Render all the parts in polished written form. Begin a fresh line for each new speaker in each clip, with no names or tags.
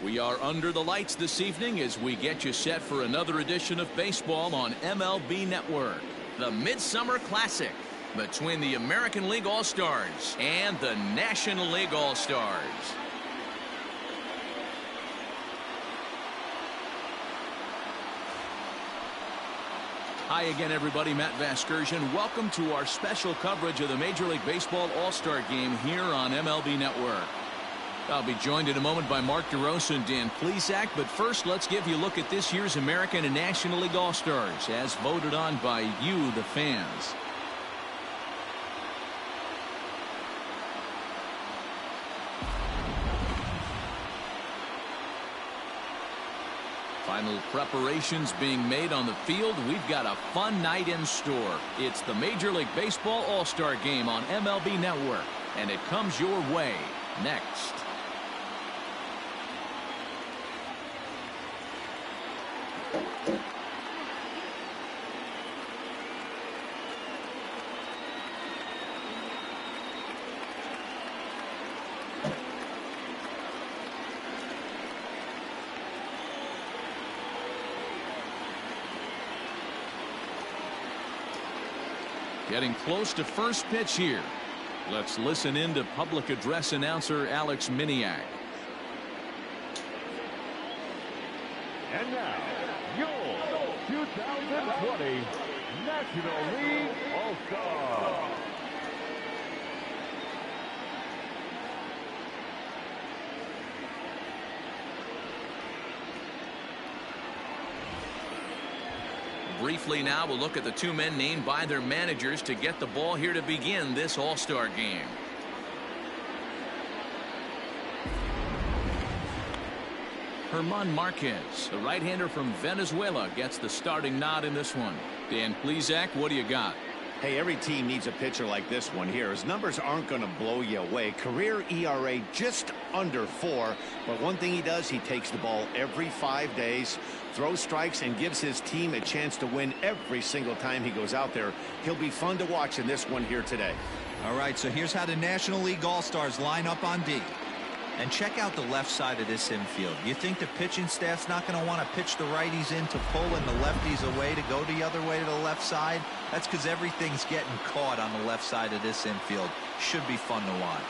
We are under the lights this evening as we get you set for another edition of baseball on MLB Network. The Midsummer Classic between the American League All-Stars and the National League All-Stars. Hi again, everybody. Matt Vasgersian. Welcome to our special coverage of the Major League Baseball All-Star Game here on MLB Network. I'll be joined in a moment by Mark DeRosa and Dan Plesac, but first let's give you a look at this year's American and National League All-Stars as voted on by you, the fans. Final preparations being made on the field. We've got a fun night in store. It's the Major League Baseball All-Star Game on MLB Network, and it comes your way next. Getting close to first pitch here. Let's listen in to public address announcer Alex Miniak.
And now, your 2020 National League All-Star.
Briefly now, we'll look at the two men named by their managers to get the ball here to begin this All-Star game. German Marquez, the right-hander from Venezuela, gets the starting nod in this one. Dan Plesac, what do you got?
Hey, every team needs a pitcher like this one here. His numbers aren't going to blow you away. Career ERA just under 4. But one thing he does, he takes the ball every 5 days, throws strikes, and gives his team a chance to win every single time he goes out there. He'll be fun to watch in this one here today.
All right, so here's how the National League All-Stars line up on D. And check out the left side of this infield. You think the pitching staff's not going to want to pitch the righties in to pull and the lefties away to go the other way to the left side? That's because everything's getting caught on the left side of this infield. Should be fun to watch.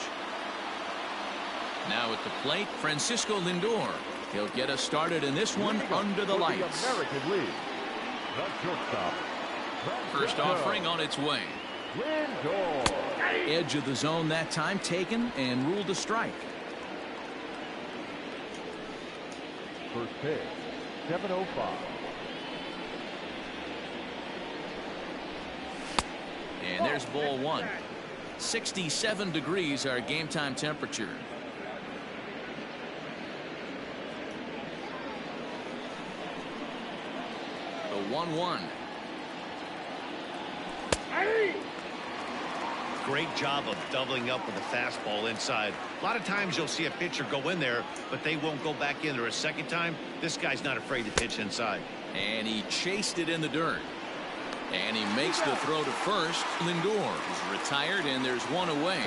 Now at the plate, Francisco Lindor. He'll get us started in this one under the lights.
American League, the shortstop.
First offering on its way.
Lindor.
Edge of the zone that time taken and ruled a strike.
First pitch, 7:05.
And there's ball one. 67 degrees our game time temperature. The 1-1.
Great job of doubling up with a fastball inside. A lot of times you'll see a pitcher go in there, but they won't go back in there a second time. This guy's not afraid to pitch inside.
And he chased it in the dirt. And he makes the throw to first. Lindor is retired, and there's one away.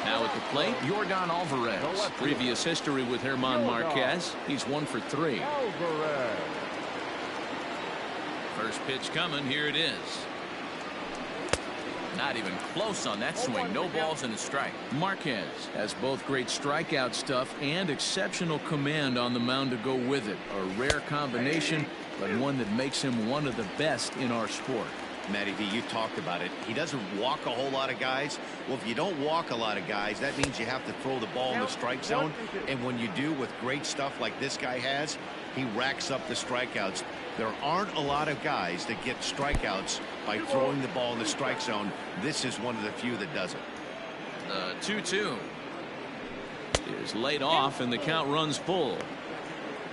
Now at the plate, Yordan Alvarez. Previous history with German Marquez. He's 1 for 3. First pitch coming. Here it is. Not even close on that swing. No balls and a strike. Marquez has both great strikeout stuff and exceptional command on the mound to go with it. A rare combination, but one that makes him one of the best in our sport.
Matty V, you talked about it. He doesn't walk a whole lot of guys. Well, if you don't walk a lot of guys, that means you have to throw the ball in the strike zone. And when you do with great stuff like this guy has, he racks up the strikeouts. There aren't a lot of guys that get strikeouts by throwing the ball in the strike zone. This is one of the few that does it.
The 2-2 is laid off, and the count runs full.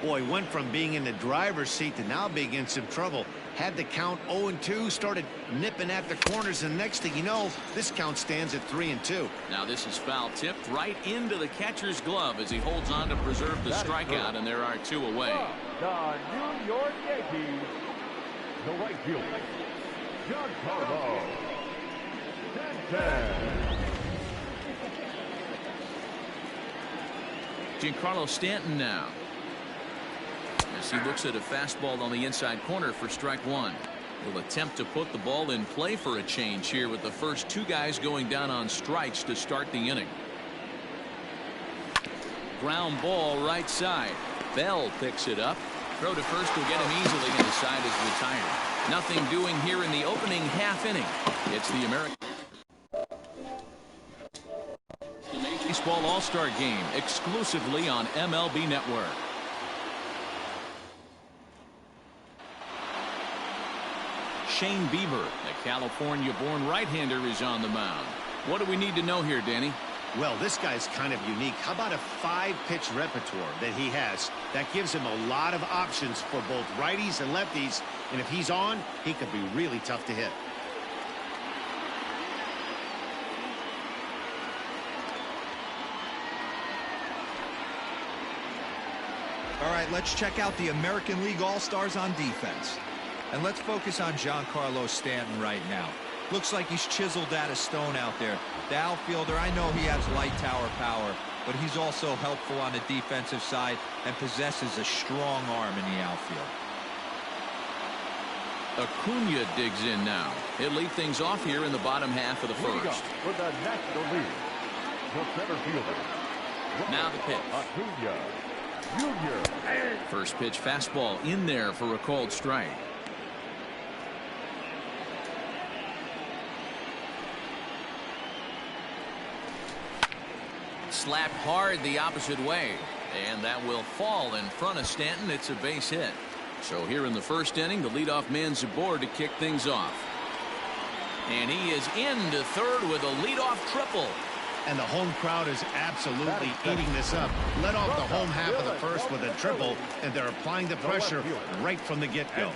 Boy, went from being in the driver's seat to now being in some trouble. Had the count 0-2, started nipping at the corners, and next thing you know, this count stands at 3-2.
Now this is foul tipped right into the catcher's glove as he holds on to preserve the strikeout, and there are 2 away.
The New York Yankees, the right fielder, Giancarlo Stanton.
Giancarlo Stanton now. As he looks at a fastball on the inside corner for strike one. He'll attempt to put the ball in play for a change here with the first two guys going down on strikes to start the inning. Ground ball right side. Bell picks it up. Throw to first will get him easily, and the side is retired. Nothing doing here in the opening half inning. It's the American Baseball All-Star Game exclusively on MLB Network. Shane Bieber, the California-born right-hander, is on the mound. What do we need to know here, Danny?
Well, this guy's kind of unique. How about a 5-pitch repertoire that he has? That gives him a lot of options for both righties and lefties. And if he's on, he could be really tough to hit.
All right, let's check out the American League All-Stars on defense. And let's focus on Giancarlo Stanton right now. Looks like he's chiseled out of stone out there. The outfielder, I know he has light tower power, but he's also helpful on the defensive side and possesses a strong arm in the outfield.
Acuna digs in now. He'll lead things off here in the bottom half of the first.
For the National League, the center fielder.
Now the pitch.
Acuna Jr.
First pitch fastball in there for a called strike. Slapped hard the opposite way, and that will fall in front of Stanton. It's a base hit. So here in the first inning, the leadoff man's aboard to kick things off. And he is into third with a leadoff triple.
And the home crowd is absolutely eating this up. Let off the home half of the first with a triple, and they're applying the pressure right from the get-go.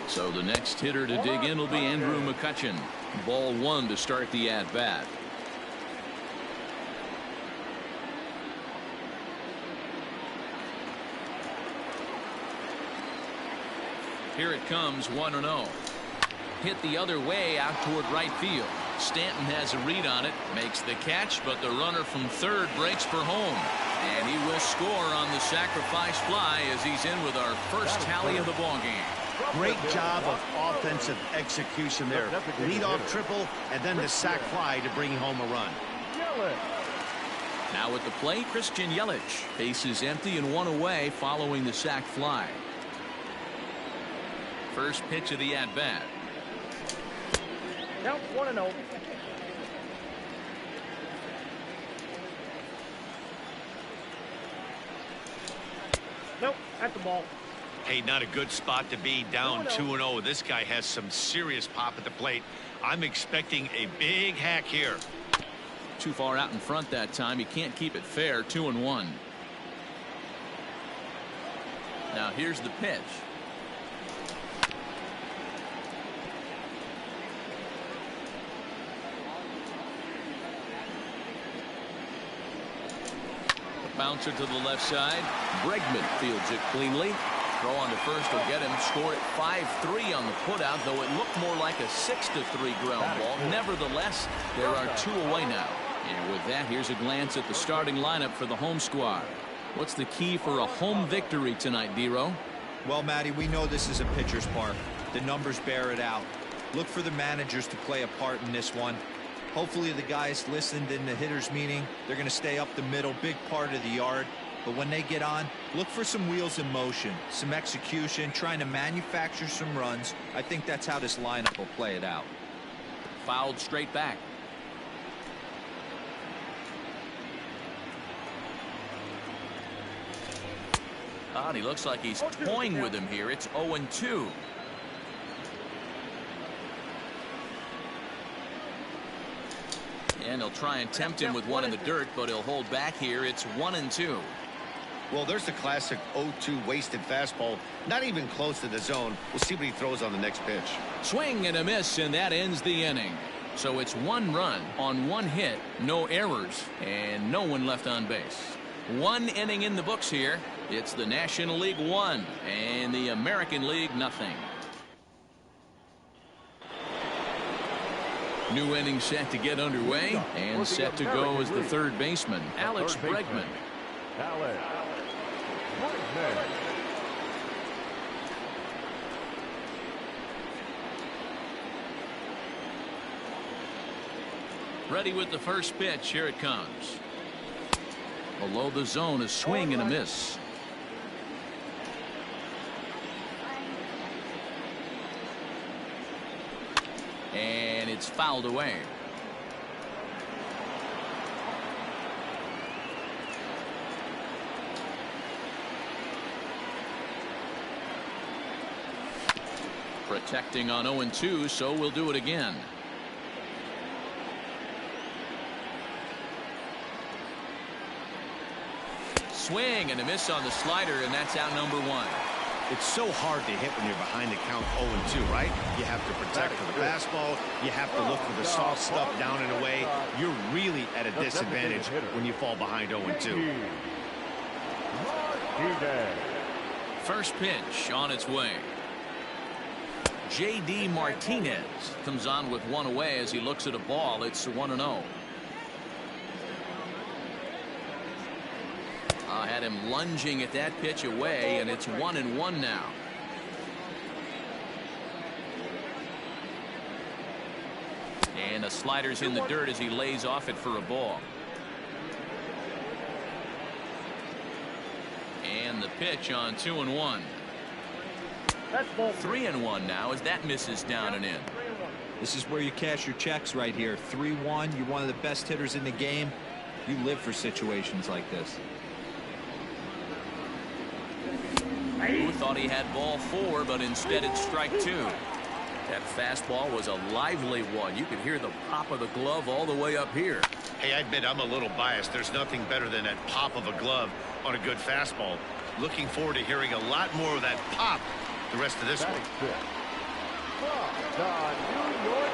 So the next hitter to dig in will be Andrew McCutchen. Ball one to start the at-bat. Here it comes, 1-0. Hit the other way out toward right field. Stanton has a read on it, makes the catch, but the runner from third breaks for home. And he will score on the sacrifice fly as he's in with our first tally of the ballgame.
Great job of offensive execution there. Leadoff triple, and then the sac fly to bring home a run.
Now at the plate, Christian Yelich. Base is empty and one away following the sac fly. First pitch of the at-bat.
Count 1-0. Nope, at the ball.
Hey, not a good spot to be, down 2-0. This guy has some serious pop at the plate. I'm expecting a big hack here.
Too far out in front that time. He can't keep it fair. 2-1. Now here's the pitch. Bouncer to the left side. Bregman fields it cleanly. Throw on to first will get him. Score at 5-3 on the putout, though it looked more like a 6-3 ground ball. Nevertheless, there are two away now. And with that, here's a glance at the starting lineup for the home squad. What's the key for a home victory tonight, Dero?
Well, Matty, we know this is a pitcher's park. The numbers bear it out. Look for the managers to play a part in this one. Hopefully the guys listened in the hitters meeting. They're going to stay up the middle, big part of the yard. But when they get on, look for some wheels in motion, some execution, trying to manufacture some runs. I think that's how this lineup will play it out.
Fouled straight back. God, he looks like he's toying with him here. It's 0-2. And he'll try and tempt him with one in the dirt, but he'll hold back here. It's 1-2.
Well, there's the classic 0-2 wasted fastball. Not even close to the zone. We'll see what he throws on the next pitch.
Swing and a miss, and that ends the inning. So it's one run on one hit, no errors, and no one left on base. One inning in the books here. It's the National League 1 and the American League nothing. New inning set to get underway, and set to go as the third baseman, Alex Bregman.
Alex. Bregman.
Ready with the first pitch. Here it comes. Below the zone, a swing and a miss. And it's fouled away. Protecting on 0-2, so we'll do it again. Swing and a miss on the slider, and that's out number 1.
It's so hard to hit when you're behind the count 0-2, right? You have to protect for the fastball. You have to look for the soft stuff down and away. You're really at a disadvantage when you fall behind 0-2.
First pitch on its way. J.D. Martinez comes on with one away as he looks at a ball. It's 1-0. Had him lunging at that pitch away, and it's 1-1 now. And the slider's in the dirt as he lays off it for a ball. And the pitch on 2-1.
That's ball
3-1 now as that misses down and in.
This is where you cash your checks right here. 3-1. You're one of the best hitters in the game. You live for situations like this.
Who thought he had ball 4, but instead it's strike 2. That fastball was a lively one. You could hear the pop of the glove all the way up here.
Hey, I admit I'm a little biased. There's nothing better than that pop of a glove on a good fastball. Looking forward to hearing a lot more of that pop the rest of this one.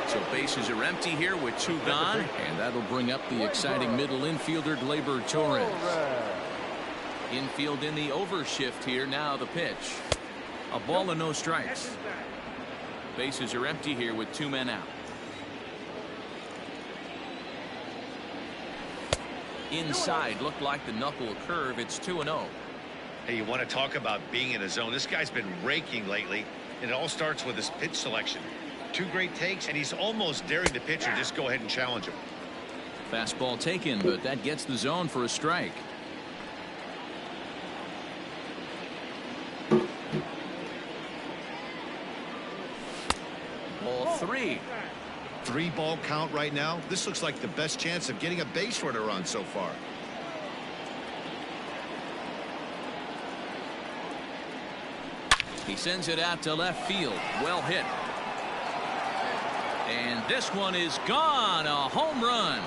So bases are empty here with 2 gone, and that'll bring up the exciting middle infielder Gleyber Torres. Infield in the overshift here. Now the pitch. A ball and no strikes. Bases are empty here with 2 men out. Inside looked like the knuckle curve. It's 2-0.
Hey, you want to talk about being in a zone? This guy's been raking lately, and it all starts with his pitch selection. 2 great takes, and he's almost daring the pitcher just go ahead and challenge him.
Fastball taken, but that gets the zone for a strike. Ball 3.
3-ball count right now. This looks like the best chance of getting a base runner on so far.
He sends it out to left field. Well hit. And this one is gone. A home run.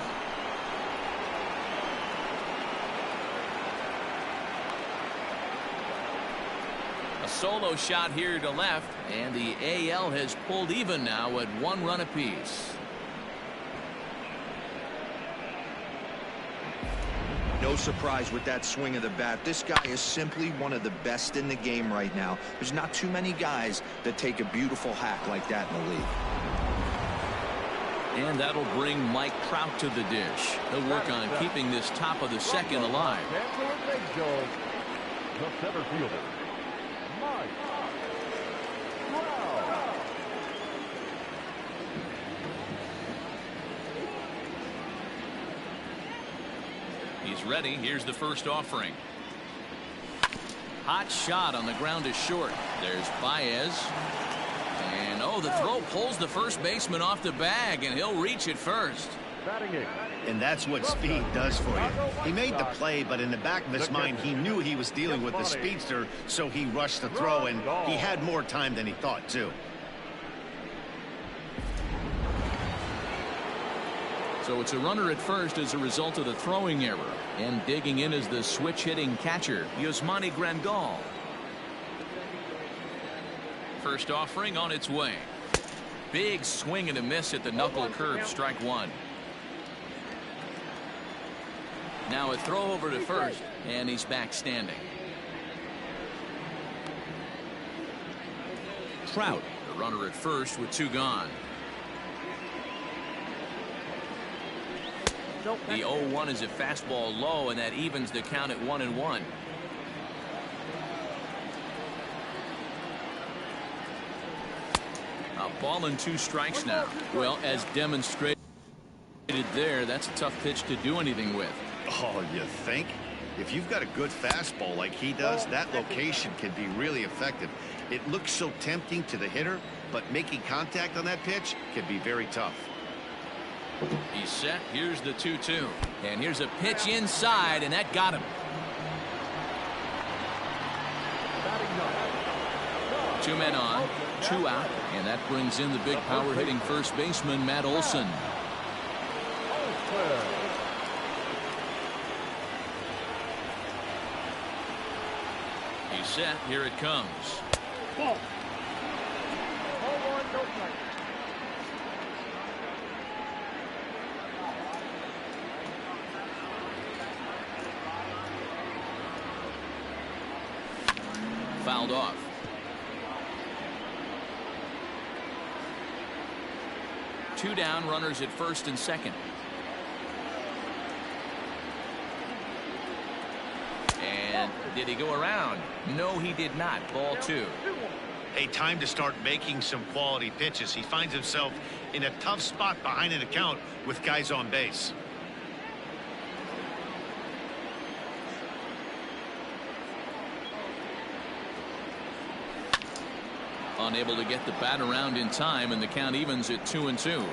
A solo shot here to left, and the AL has pulled even now at 1 run apiece.
No surprise with that swing of the bat. This guy is simply one of the best in the game right now. There's not too many guys that take a beautiful hack like that in the league.
And that'll bring Mike Trout to the dish. He'll work on keeping this top of the second alive.
The center fielder, Mike Trout.
He's ready. Here's the first offering. Hot shot on the ground is short. There's Baez. And oh, the throw pulls the first baseman off the bag, and he'll reach it first.
And that's what speed does for you. He made the play, but in the back of his mind, he knew he was dealing with the speedster, so he rushed the throw, and he had more time than he thought, too.
So it's a runner at first as a result of the throwing error. And digging in is the switch-hitting catcher, Yasmani Grandal. First offering on its way. Big swing and a miss at the knuckle curve, strike 1. Now a throw over to first, and he's back standing. Trout, the runner at first with 2 gone. The 0-1 is a fastball low, and that evens the count at 1-1. A ball and 2 strikes now. Well, as demonstrated there, that's a tough pitch to do anything with.
Oh, you think? If you've got a good fastball like he does, that location can be really effective. It looks so tempting to the hitter, but making contact on that pitch can be very tough.
He's set. Here's the 2-2. And here's a pitch inside, and that got him. 2 men on, 2 out, and that brings in the big power hitting first baseman, Matt Olson. He's set. Here it comes.
Ball. 0-1, no strike.
Fouled off. Two down, runners at first and second. And did he go around? No, he did not. Ball 2.
Hey, time to start making some quality pitches. He finds himself in a tough spot behind an account with guys on base.
Unable to get the bat around in time, and the count evens at 2-2.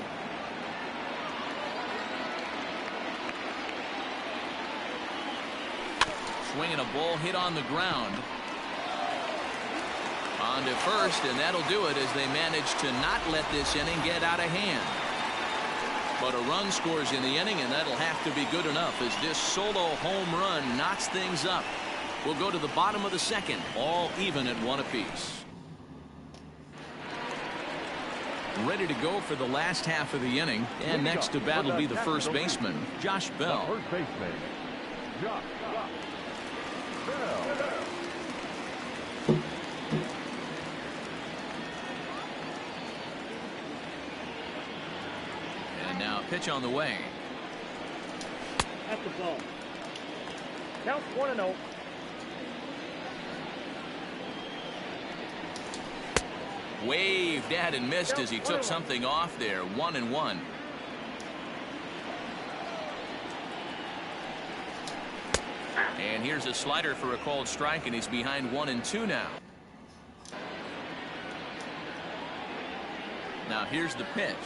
Swinging a ball hit on the ground. On to first, and that'll do it as they manage to not let this inning get out of hand. But a run scores in the inning, and that'll have to be good enough as this solo home run knocks things up. We'll go to the bottom of the second, all even at 1 apiece. Ready to go for the last half of the inning, and next to bat will be the first baseman, Josh Bell.
First baseman, Josh Bell.
And now pitch on the way.
At the ball. Count 1-0.
Waved at and missed as he took something off there. 1-1. And here's a slider for a called strike, and he's behind 1-2 now. Now here's the pitch.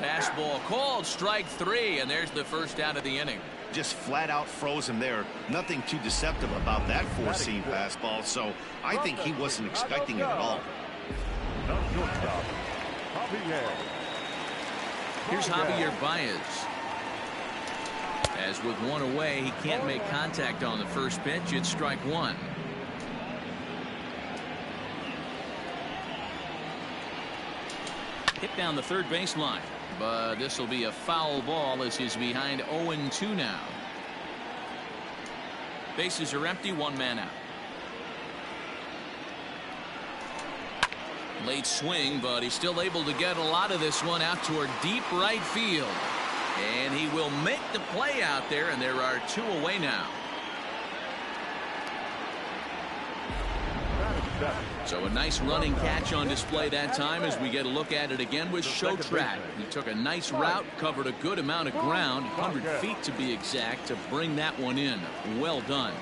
Fastball called, strike 3, and there's the first out of the inning.
Just flat out froze him there. Nothing too deceptive about that four-seam fastball, so I think he wasn't expecting it at all.
Here's Javier Baez. As with 1 away, he can't make contact on the first pitch. It's strike 1. Hit down the third baseline. But this will be a foul ball as he's behind 0-2 now. Bases are empty, 1 man out. Late swing, but he's still able to get a lot of this one out toward deep right field. And he will make the play out there, and there are 2 away now. So a nice running catch on display that time as we get a look at it again with Showtrack. He took a nice route, covered a good amount of ground, 100 feet to be exact, to bring that one in. Well done.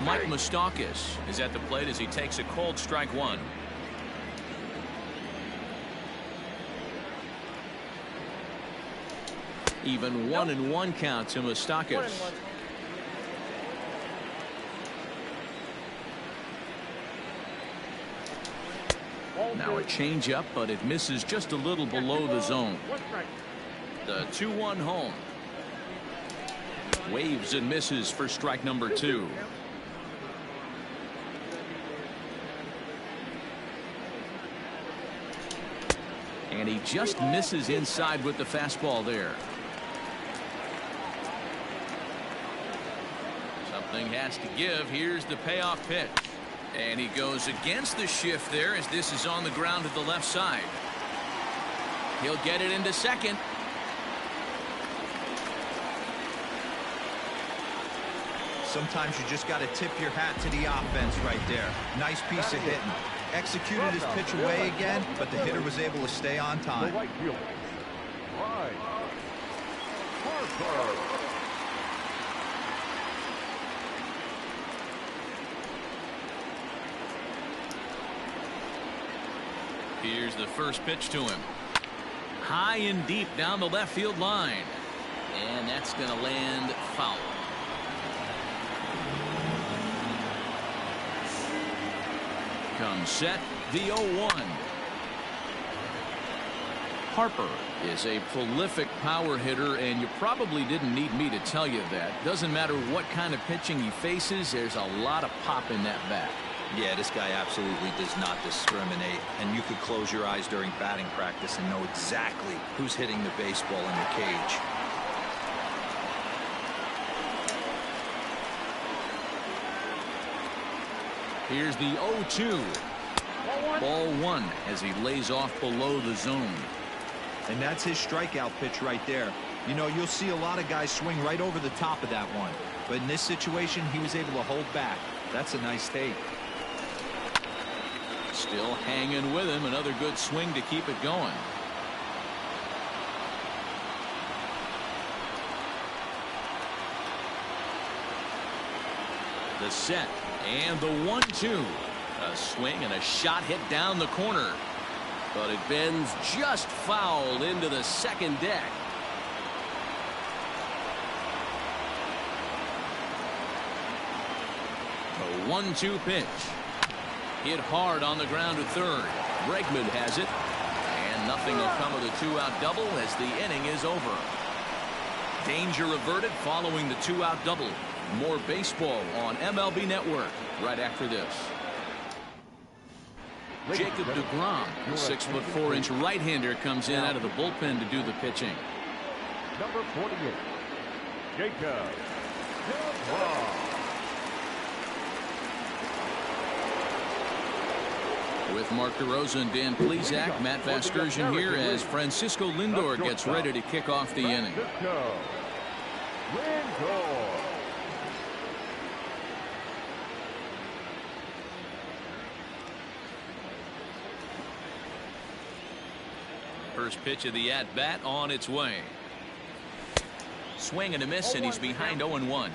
Mike Moustakas is at the plate as he takes a called strike 1. Even 1-1 count to Moustakas. Now a changeup, but it misses just a little below the zone. The 2-1 home. Waves and misses for strike number 2. And he just misses inside with the fastball there. Something has to give. Here's the payoff pitch. And he goes against the shift there as this is on the ground to the left side. He'll get it into second.
Sometimes you just got to tip your hat to the offense right there. Nice piece of hitting. Executed his pitch away again, but the hitter was able to stay on time.
The right fielder, Bryce Harper.
Here's the first pitch to him. High and deep down the left field line. And that's going to land foul. Comes set, the 0-1. Harper is a prolific power hitter, and you probably didn't need me to tell you that. Doesn't matter what kind of pitching he faces, there's a lot of pop in that bat.
Yeah, this guy absolutely does not discriminate, and you could close your eyes during batting practice and know exactly who's hitting the baseball in the cage.
Here's the 0-2. Ball one as he lays off below the zone.
And that's his strikeout pitch right there. You know, you'll see a lot of guys swing right over the top of that one. But in this situation, he was able to hold back. That's a nice take.
Still hanging with him. Another good swing to keep it going. The set and the 1-2. A swing and a shot hit down the corner. But it bends just foul into the second deck. A 1-2 pitch. Hit hard on the ground to third. Bregman has it. And nothing will come of the two-out double as the inning is over. Danger averted following the two-out double. More baseball on MLB Network right after this. Jacob deGrom, the 6'4" right-hander, comes in out of the bullpen to do the pitching.
Number 48, Jacob deGrom.
With Mark DeRosa and Dan Plesac, Matt Vasgersian here as Francisco Lindor gets ready to kick off the inning.
Lindor.
First pitch of the at-bat on its way. Swing and a miss, and he's behind 0-1.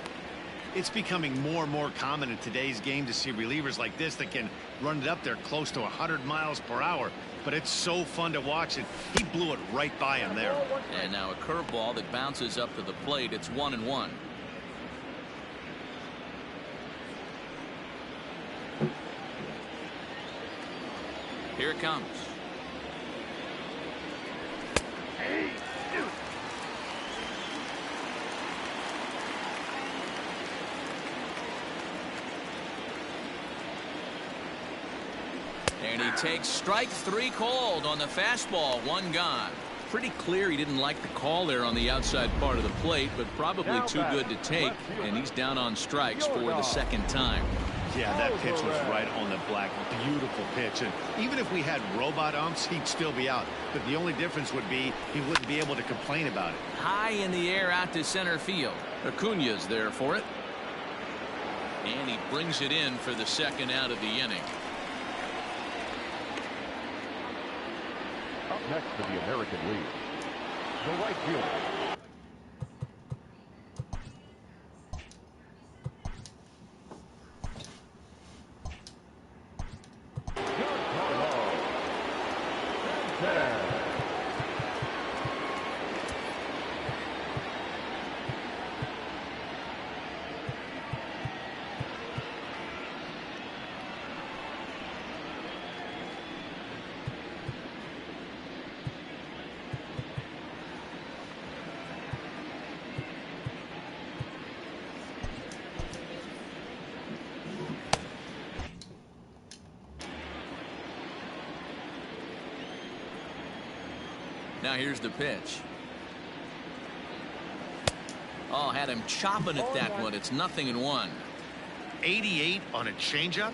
It's becoming more and more common in today's game to see relievers like this that can run it up there close to 100 miles per hour. But it's so fun to watch it. He blew it right by him there.
And now a curveball that bounces up to the plate. It's 1-1. Here it comes. And he takes strike three called on the fastball. One gone. Pretty clear he didn't like the call there on the outside part of the plate, but probably too good to take, and he's down on strikes for the second time.
Yeah, that pitch was right on the black. Beautiful pitch. And even if we had robot umps, he'd still be out. But the only difference would be he wouldn't be able to complain about it.
High in the air out to center field. Acuña's there for it. And he brings it in for the second out of the inning.
Up next for the American League, the right fielder,
Now here's the pitch. Oh, had him chopping at that one. It's 0-1.
88 on a changeup.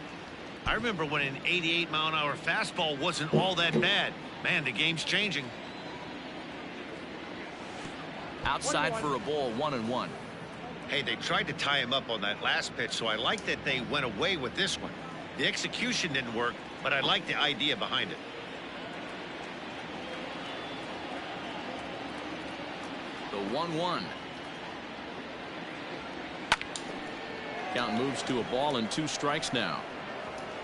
I remember when an 88-mile-an-hour fastball wasn't all that bad. Man, the game's changing.
Outside for a ball, 1-1.
Hey, they tried to tie him up on that last pitch, so I like that they went away with this one. The execution didn't work, but I like the idea behind it.
The 1-1. Count moves to a ball and 2 strikes now.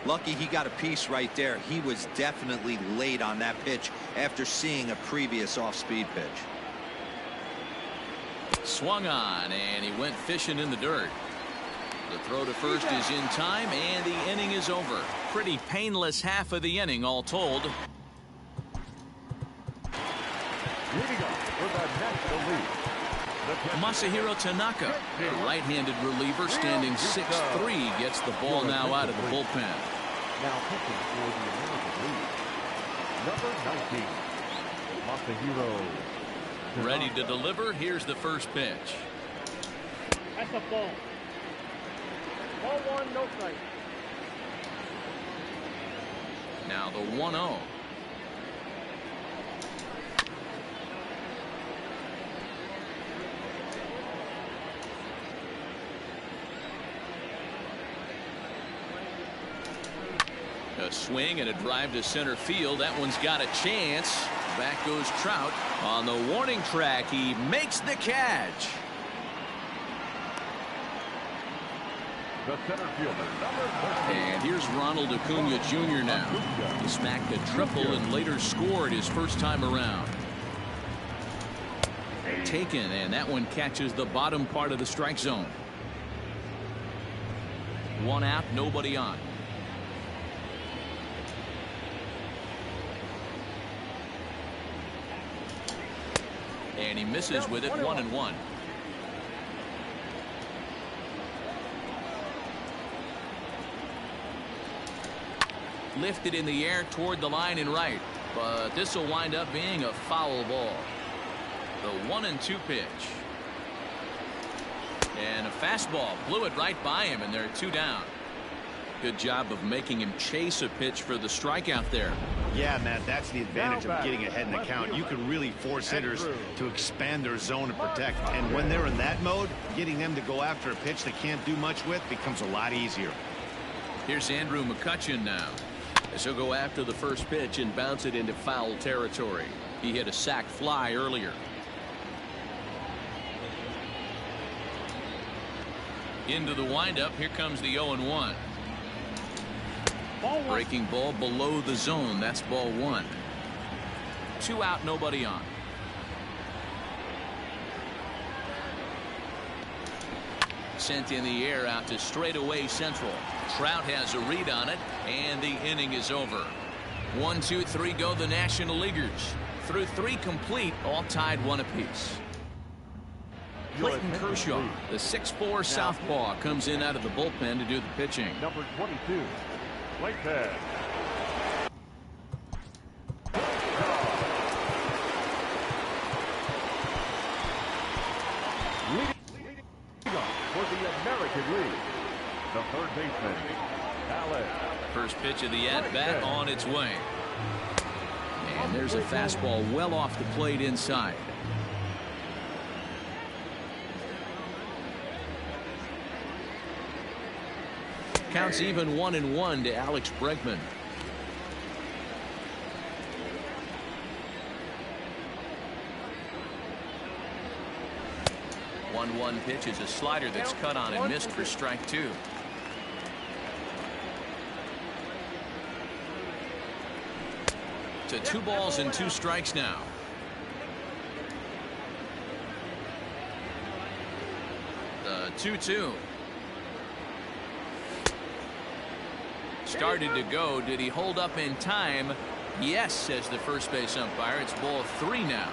Lucky he got a piece right there. He was definitely late on that pitch after seeing a previous off-speed pitch.
Swung on, and he went fishing in the dirt. The throw to first is in time, and the inning is over. Pretty painless half of the inning, all told.
Leading up for the National League.
Masahiro Tanaka, the right-handed reliever, standing 6'3", gets the ball now out of the bullpen.
Now pitching for the American League, number 19, Masahiro.
Ready to deliver. Here's the first pitch.
That's a ball. Ball 1, no strike.
Now the 1-0. A swing and a drive to center field. That one's got a chance. Back goes Trout. On the warning track, he makes the catch.
The center fielder, number 13.
And here's Ronald Acuna Jr. now. He smacked a triple and later scored his first time around. Taken, and that one catches the bottom part of the strike zone. 1 out, nobody on. And he misses with it, 1-1. Lifted in the air toward the line and right, but this will wind up being a foul ball. The 1-2 pitch. And a fastball blew it right by him, and they're 2 down. Good job of making him chase a pitch for the strikeout there.
Yeah, Matt, that's the advantage of getting ahead in the count. You can really force hitters to expand their zone and protect. And when they're in that mode, getting them to go after a pitch they can't do much with becomes a lot easier.
Here's Andrew McCutchen now, as he'll go after the first pitch and bounce it into foul territory. He hit a sac fly earlier. Into the windup. Here comes the 0-1. Breaking ball below the zone. That's ball 1. 2 out, nobody on. Sent in the air out to straightaway central. Trout has a read on it, and the inning is over. 1, 2, 3 go the National Leaguers. Through 3 complete, all tied 1 apiece. Clayton Kershaw, the 6'4" southpaw, comes in out of the bullpen to do the pitching.
Number 22, Clayton. Leading up for the American League, the third baseman, Alex.
First pitch of the at-bat on its way. And there's a fastball well off the plate inside. Counts even 1-1 to Alex Bregman. The 1-1 pitch is a slider that's cut on and missed for strike 2. To 2 balls and 2 strikes now. The 2-2. Started to go. Did he hold up in time? Yes, says the first base umpire. It's ball 3 now.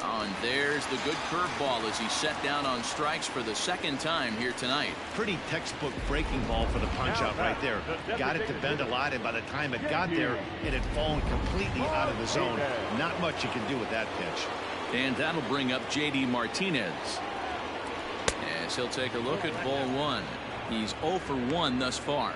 Oh, and there's the good curveball as he set down on strikes for the second time here tonight.
Pretty textbook breaking ball for the punch out right there. Got it to bend a lot, and by the time it got there, it had fallen completely out of the zone. Not much you can do with that pitch.
And that'll bring up J.D. Martinez. As he'll take a look at ball 1. He's 0 for 1 thus far.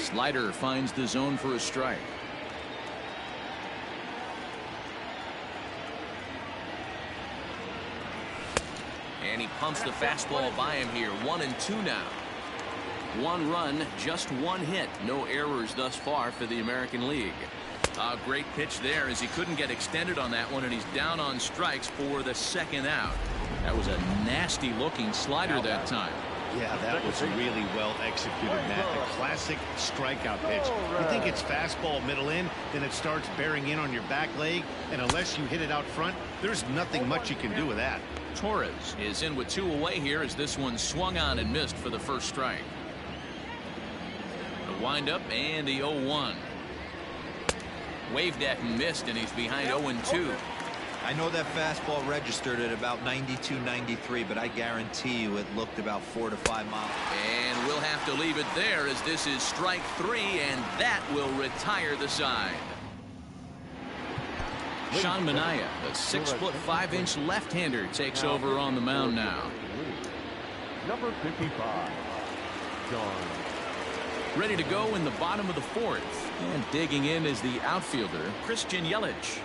Slider finds the zone for a strike. And he pumps the fastball by him here. 1-2 now. 1 run, just 1 hit. No errors thus far for the American League. A great pitch there as he couldn't get extended on that one, and he's down on strikes for the 2nd out. That was a nasty looking slider that time.
Yeah, that was really well executed, Matt. A classic strikeout pitch. You think it's fastball middle in, then it starts bearing in on your back leg, and unless you hit it out front, there's nothing much you can do with that.
Torres is in with 2 away here as this one swung on and missed for the first strike. The windup and the 0-1. Waved at and missed, and he's behind 0-2.
I know that fastball registered at about 92, 93, but I guarantee you it looked about 4 to 5 miles.
And we'll have to leave it there as this is strike 3, and that will retire the side. Sean Manaea, the 6'5" left-hander, takes over on the mound now.
Number 55, John.
Ready to go in the bottom of the 4th. And digging in is the outfielder, Christian Yelich.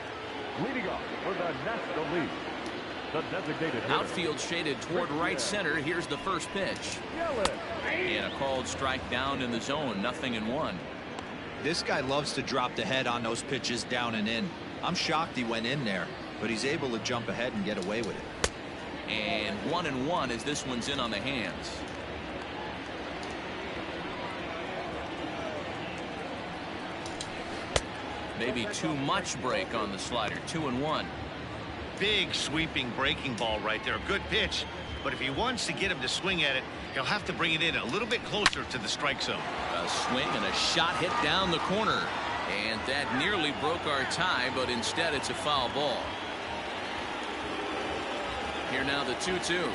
Leading off for the National League, the designated hitter.
Outfield shaded toward right center. Here's the first pitch. And a called strike down in the zone. 0-1.
This guy loves to drop the head on those pitches down and in. I'm shocked he went in there, but he's able to jump ahead and get away with it.
And 1-1 as this one's in on the hands. Maybe too much break on the slider. 2-1.
Big sweeping breaking ball right there. Good pitch, but if he wants to get him to swing at it, he'll have to bring it in a little bit closer to the strike zone.
A swing and a shot hit down the corner, and that nearly broke our tie, but instead it's a foul ball. Here now the 2-2.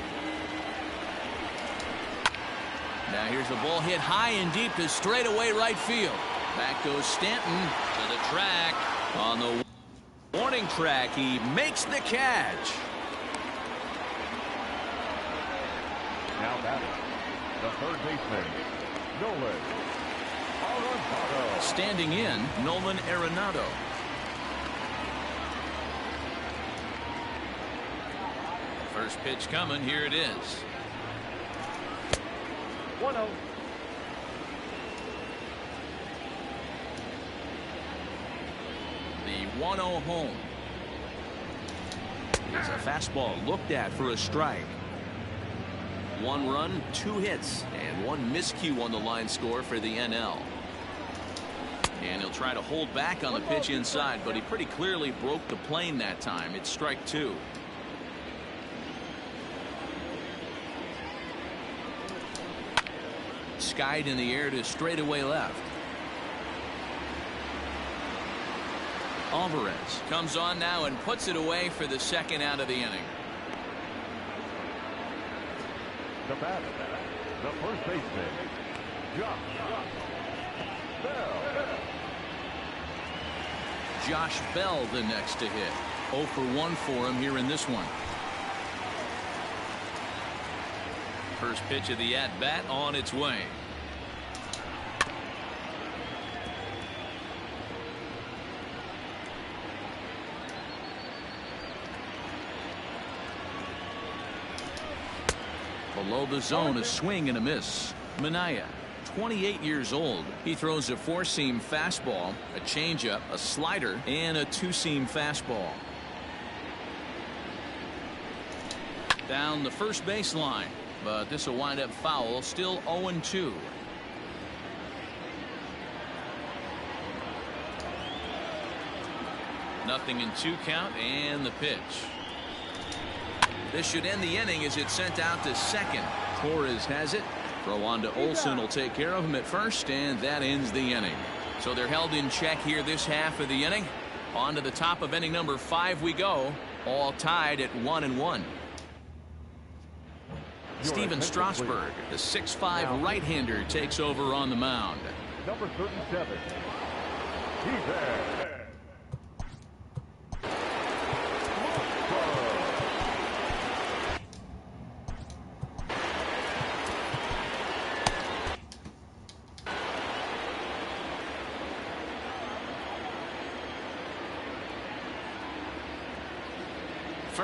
Now here's the ball hit high and deep to straightaway right field. Back goes Stanton to the track. On the warning track, he makes the catch.
Now batting, the third baseman, Nolan Arenado.
Standing in, Nolan Arenado. First pitch coming. Here it is.
1-0.
The 1-0 home. It's a fastball looked at for a strike. 1 run, 2 hits, and 1 miscue on the line score for the NL. And he'll try to hold back on the pitch inside, but he pretty clearly broke the plane that time. It's strike 2. Skied in the air to straightaway left. Alvarez comes on now and puts it away for the 2nd out of the inning.
The batter, the first baseman, Josh Bell.
Josh Bell the next to hit. 0 for 1 for him here in this one. First pitch of the at-bat on its way. Below the zone, a swing and a miss. Manaea, 28 years old. He throws a 4-seam fastball, a changeup, a slider, and a 2-seam fastball. Down the first baseline, but this will wind up foul. Still 0-2. Nothing in 2 count, and the pitch. This should end the inning as it's sent out to second. Torres has it. Throw on to Olsen will take care of him at first, and that ends the inning. So they're held in check here this half of the inning. On to the top of inning number 5 we go. All tied at 1-1. Steven Strasburg, the 6'5" right-hander, takes over on the mound.
Number 37. He's there.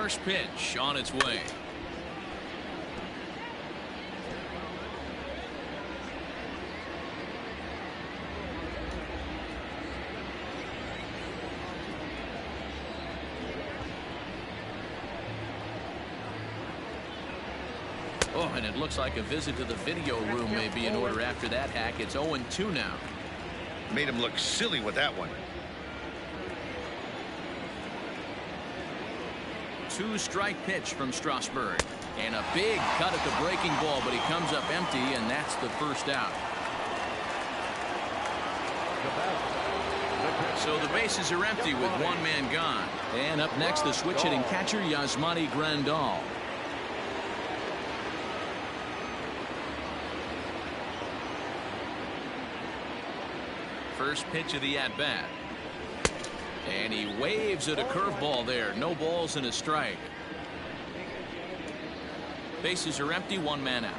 First pitch on its way. Oh, and it looks like a visit to the video room may be in order after that hack. It's 0-2 now.
Made him look silly with that one.
2-strike pitch from Strasburg. And a big cut at the breaking ball, but he comes up empty, and that's the first out. So the bases are empty with one man gone. And up next, the switch-hitting catcher, Yasmani Grandal. First pitch of the at-bat. And he waves at a curveball there. No balls and a strike. Bases are empty, one man out.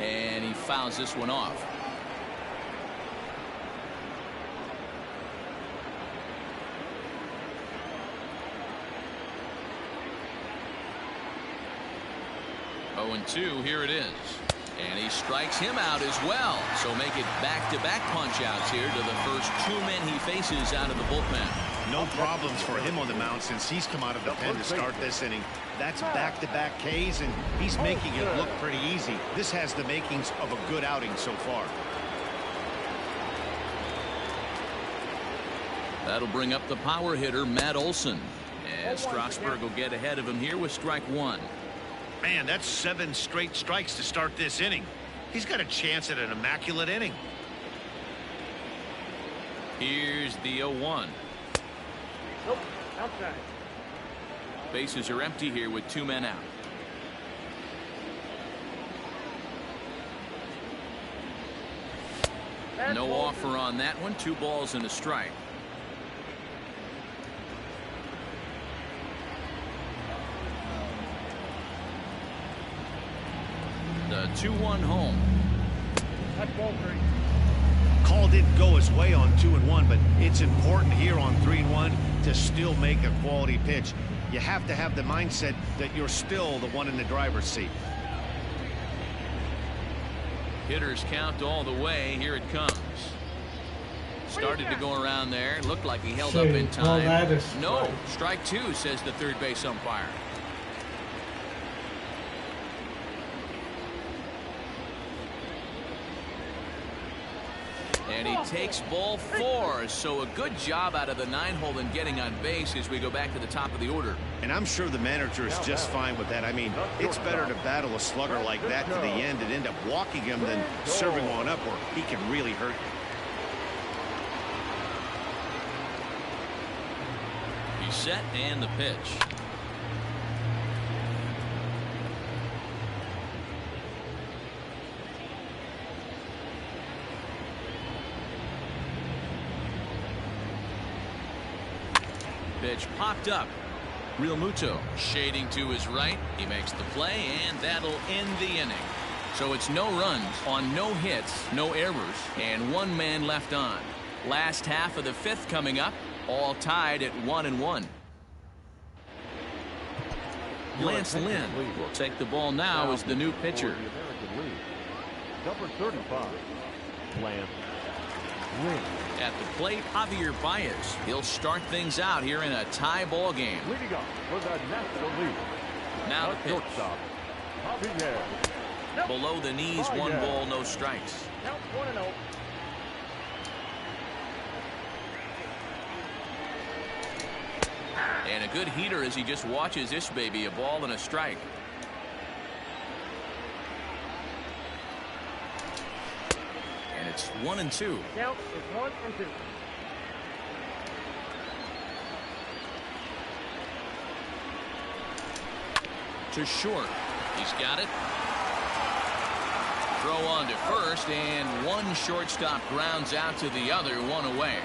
And he fouls this one off. Oh, and 2, here it is. And he strikes him out as well. So make it back-to-back punch-outs here to the first 2 men he faces out of the bullpen.
No problems for him on the mound since he's come out of the pen to start this inning. That's back-to-back Ks, and he's making it look pretty easy. This has the makings of a good outing so far.
That'll bring up the power hitter, Matt Olson. As Strasburg will get ahead of him here with strike 1.
Man, that's 7 straight strikes to start this inning. He's got a chance at an immaculate inning.
Here's the 0-1.
Nope, outside.
Bases are empty here with 2 men out. No offer on that one. 2 balls and a strike. The 2-1 home.
That's ball 3.
Call didn't go his way on 2-1, but it's important here on 3-1 to still make a quality pitch. You have to have the mindset that you're still the one in the driver's seat.
Hitters count all the way. Here it comes. Started to go around there. Looked like he held up in time. No, strike 2, says the third base umpire. And he takes ball 4. So a good job out of the 9-hole in getting on base as we go back to the top of the order.
And I'm sure the manager is just fine with that. I mean, it's better to battle a slugger like that to the end and end up walking him than serving one up where he can really hurt you.
He's set and the pitch. Pitch popped up. Real Muto shading to his right. He makes the play, and that'll end the inning. So it's no runs on no hits, no errors, and 1 man left on. Last half of the 5th coming up, all tied at 1-1. Lance Lynn will take the ball now as the new pitcher.
Number 35, Lance Lynn.
At the plate, Javier Baez. He'll start things out here in a tie ball game.
Leading up for the National League.
Now the pitch.
Shortstop, Javier.
Below the knees, 1 ball, no strikes.
Count 1-0.
And a good heater as he just watches this baby, a ball and a strike. And it's 1-2.
Count is 1-2.
To short. He's got it. Throw on to first, and 1 shortstop grounds out to the other, 1 away.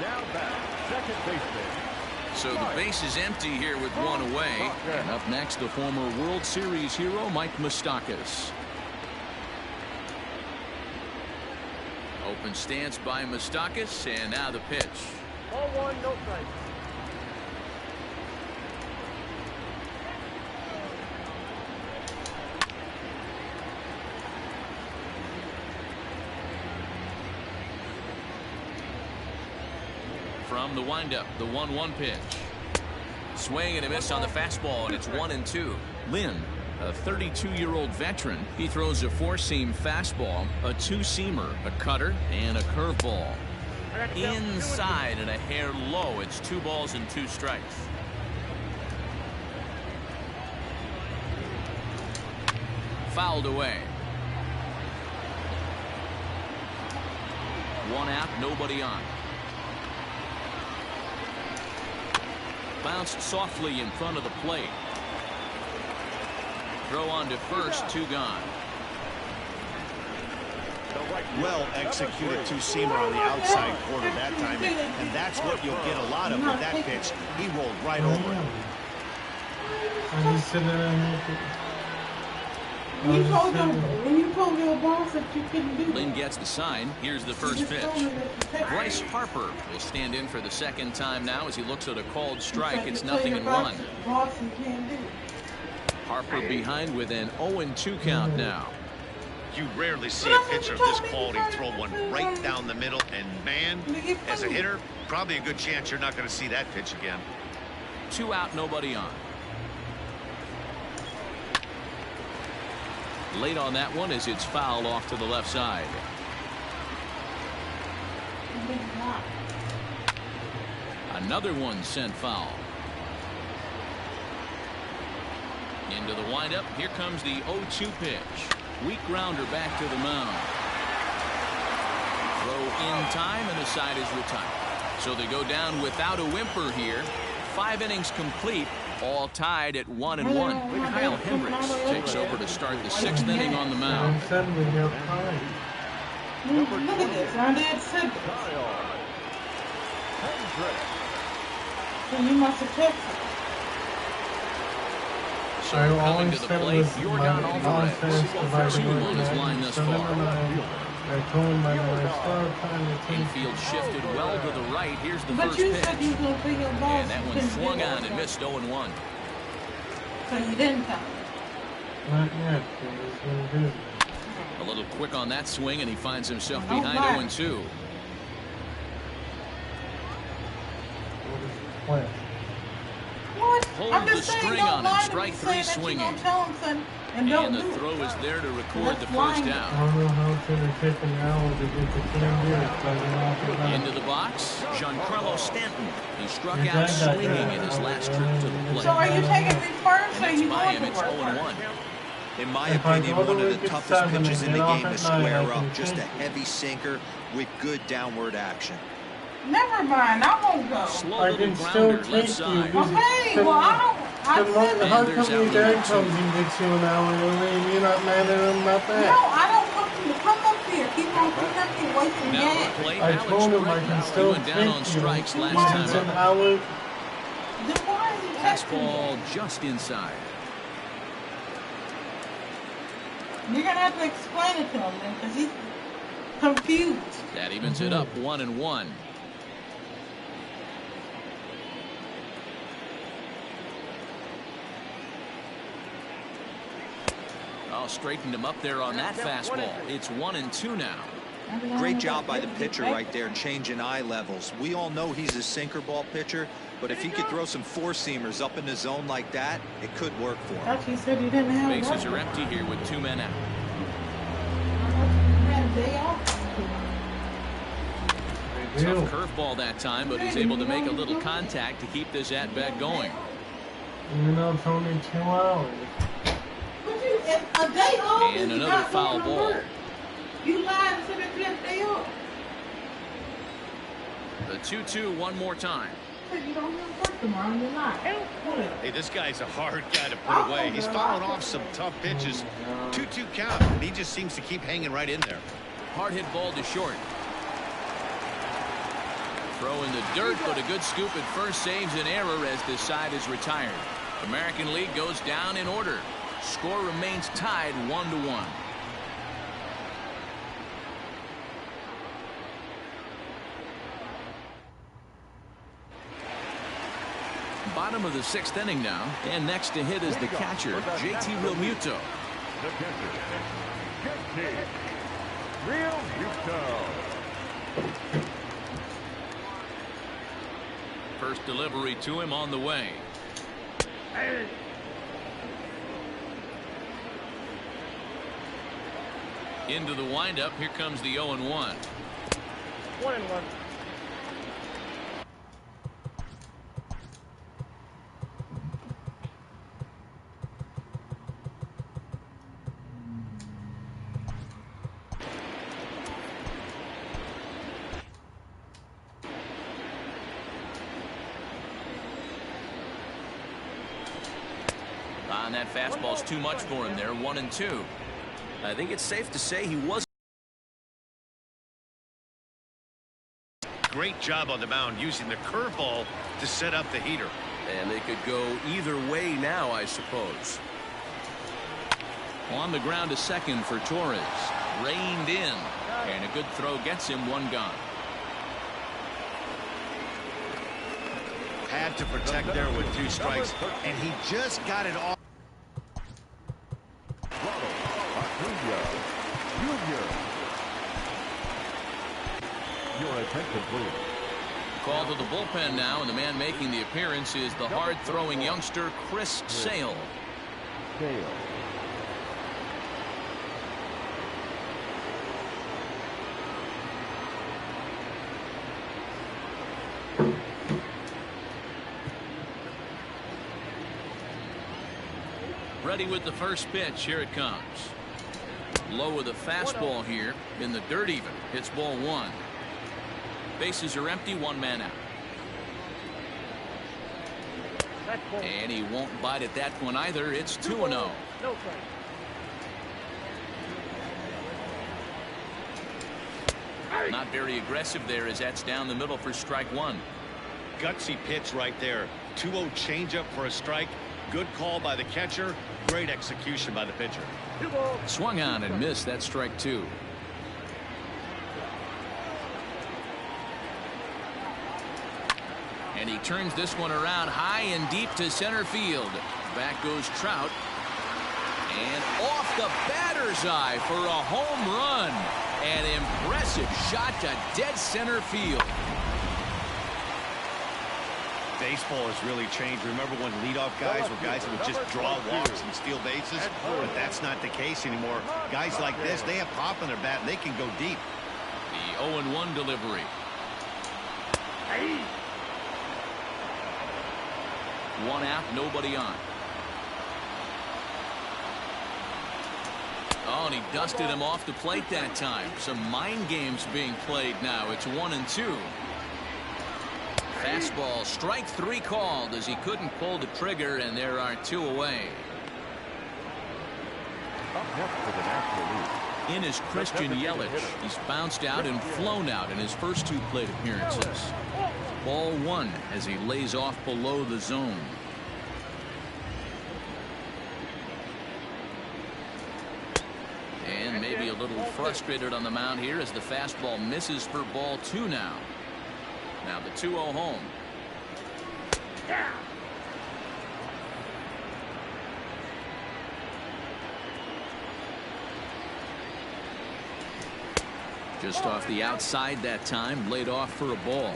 Now back, second baseman.
So the base is empty here with 1 away. And up next, the former World Series hero, Mike Moustakas. Open stance by Moustakas, and now the pitch.
Ball one, no strike.
From the windup, the 1-1 pitch. Swing and a miss on the fastball, and it's 1-2. Lynn, a 32-year-old veteran, he throws a four-seam fastball, a two-seamer, a cutter, and a curveball. Inside and a hair low. It's 2 balls and 2 strikes. Fouled away. 1 out, nobody on. Bounced softly in front of the plate. Throw on to first, 2 gone.
Well executed two-seamer on the outside corner that time, and that's what you'll get a lot of with that pitch. He rolled right over it.
When you told your boss that you couldn't do
Lynn
that.
gets the sign. Here's the first pitch. Bryce Harper will stand in for the second time now as he looks at a called strike. It's 0-1. Harper behind with an 0-2 count now.
You rarely see a pitcher of this quality throw one right down the middle, and man, as a hitter, probably a good chance you're not going to see that pitch again.
2 out, nobody on. Late on that one as it's fouled off to the left side. Another one sent foul. Into the windup. Here comes the 0-2 pitch. Weak grounder back to the mound. Throw in time, and the side is retired. So they go down without a whimper here. 5 innings complete, all tied at 1-1. Kyle Hendricks takes over to start the 6th inning on the mound.
Look at this. Our dad said this. So you must have texted.
So coming to the plate, Yordan Alvarez. 2 on his line thus far. Infield shifted well to the right. Here's the first pitch. And that one swung on and missed 0-1.
So you didn't tell me.
Not yet.
A little quick on that swing, and he finds himself behind 0-2.
What?
Hold
I'm
the
just saying,
string
don't
on him.
lie to
Strike
me
3
saying that you
swinging.
gonna tell him something and don't
And the
do
throw
it.
is there to record
That's
the first
lying.
I
down.
don't know how it's going to take an hour to get the candy.
Into the box, Giancarlo Stanton. He struck out swinging in his last trip to the plate.
So are you taking me first, or are
And
you
it's by
going
him.
to
It's
work
0-1.
first?
In my
If I
opinion,
go to
one of
work
the
at
toughest
7
pitches in
and
the
get off
game to
at 9,
square
I
up.
can
Just a
take it.
heavy sinker with good downward action.
Never mind, I won't go.
Slow
I
little
can still
grounder
take
left
you.
side.
Okay, well, I don't. I said
How
And
come
there's
your
out
dad
number
comes
2.
and gets you an hour early and you're not mad at him about
no,
that?
I don't want you to come up here. Keep on keep wasting
Now
gas.
the plate,
I
Alex
told him I
Britton.
can
He
still
went down on
take you.
strikes last
He
time
said,
up.
Howard,
Then why is he texting me?
Fastball just inside.
You're gonna have to explain it to him then, because he's confused.
That evens it up 1-1. Oh, straightened him up there on that fastball. It's 1-2 now.
Great job by the pitcher right there, changing eye levels. We all know he's a sinker ball pitcher, but if he could throw some four-seamers up in the zone like that, it could work for him.
I thought you said you didn't have
Bases
work.
are empty here with 2 men out.
You had a day off.
Tough curveball that time, but he's able to make a little contact to keep this at-bat going.
even though it's only 2 hours.
But you, a day off
And
is
another
not
foul
going to
ball.
work. You lied and said that you had a day off.
The 2-2 one more time.
You said you don't have work tomorrow, you're not. What?
Hey, this guy's a hard guy to put away. He's fouling off some tough pitches. 2-2 count, and he just seems to keep hanging right in there.
Hard hit ball to short. Throw in the dirt, but a good scoop at first saves an error as this side is retired. American League goes down in order. Score remains tied 1-1. Bottom of the 6th inning now. And next to hit is the catcher, JT Realmuto.
The catcher, JT Realmuto.
First delivery to him on the way. Into the windup. Here comes the 0-1.
1-1.
And that fastball's too much for him there. 1-2. I think it's safe to say he was.
Great job on the mound using the curveball to set up the heater.
And they could go either way now, I suppose. On the ground to second for Torres. Reined in. And a good throw gets him one gone.
Had to protect there with 2 strikes. And he just got it off.
Your attention, please.
Call to the bullpen now, and the man making the appearance is the hard-throwing youngster Chris Sale. Ready with the first pitch. Here it comes. Low with a fastball here. In the dirt even. It's ball 1. Bases are empty. 1 man out. And he won't bite at that one either. It's 2-0.
No
Not very aggressive there as that's down the middle for strike 1.
Gutsy pitch right there. 2-0 changeup for a strike. Good call by the catcher. Great execution by the pitcher.
Swung on and missed. That strike 2. And he turns this one around high and deep to center field. Back goes Trout. And off the batter's eye for a home run. An impressive shot to dead center field.
Baseball has really changed. Remember when leadoff guys were guys that would just draw walks and steal bases? But that's not the case anymore. Guys like this, they have pop in their bat and they can go deep.
The 0-1 delivery. One out, nobody on. Oh, and he dusted him off the plate that time. Some mind games being played now. It's 1-2. Fastball, strike 3 called as he couldn't pull the trigger, and there are 2 away.
Up next for the National League.
In is Christian Yelich. He's bounced out and flown out in his first 2 plate appearances. Ball 1 as he lays off below the zone. And maybe a little frustrated on the mound here as the fastball misses for ball 2 now. Now the 2-0 home. Just off the outside that time, laid off for a ball.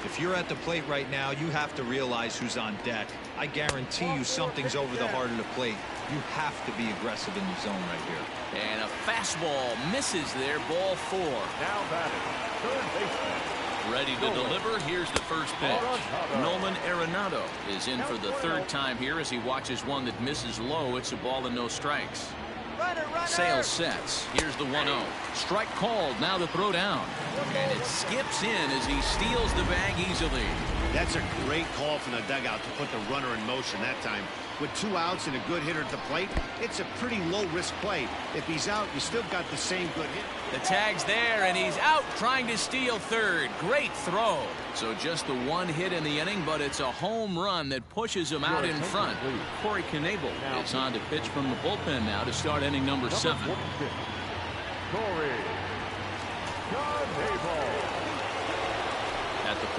If you're at the plate right now, you have to realize who's on deck. I guarantee you something's over the heart of the plate. You have to be aggressive in the zone right here.
And a fastball misses there, ball 4.
Now batting, third baseman.
Ready to deliver. Here's the first pitch. Nolan Arenado is in for the 3rd time here as he watches one that misses low. It's a ball and no strikes. Sale sets. Here's the 1-0. Strike called. Now the throw down. And it skips in as he steals the bag easily.
That's a great call from the dugout to put the runner in motion that time. With 2 outs and a good hitter at the plate, it's a pretty low-risk play. If he's out, you still got the same good hit.
The tag's there, and he's out trying to steal third. Great throw. So just the 1 hit in the inning, but it's a home run that pushes him out in front. Corey Knebel is on to pitch from the bullpen now to start inning number 7.
Corey Knebel.
At the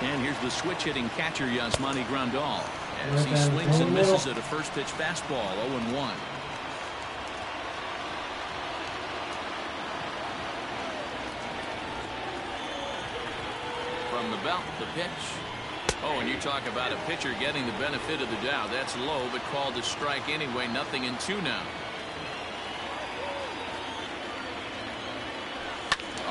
And here's the switch hitting catcher Yasmani Grandal as he swings and misses at a first pitch fastball. 0-1. From the belt, the pitch. Oh, and you talk about a pitcher getting the benefit of the doubt. That's low, but called a strike anyway. 0-2 now.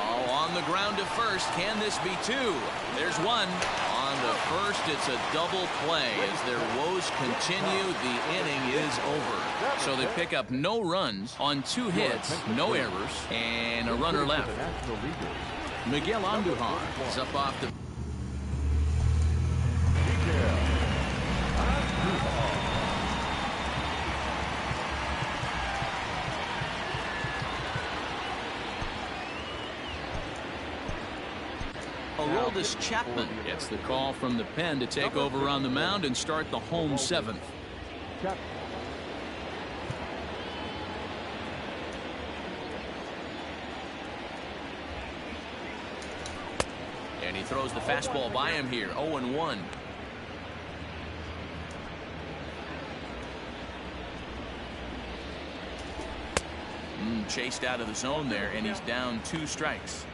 Oh, on the ground to first. Can this be two? There's one. On the first, it's a double play. As their woes continue, the inning is over. So they pick up no runs on 2 hits, no errors, and a runner left. Miguel Andujar is up off the... Aroldis Chapman gets the call from the pen to take over on the mound and start the home 7th. And he throws the fastball by him here. 0-1. Chased out of the zone there, and he's down 2 strikes.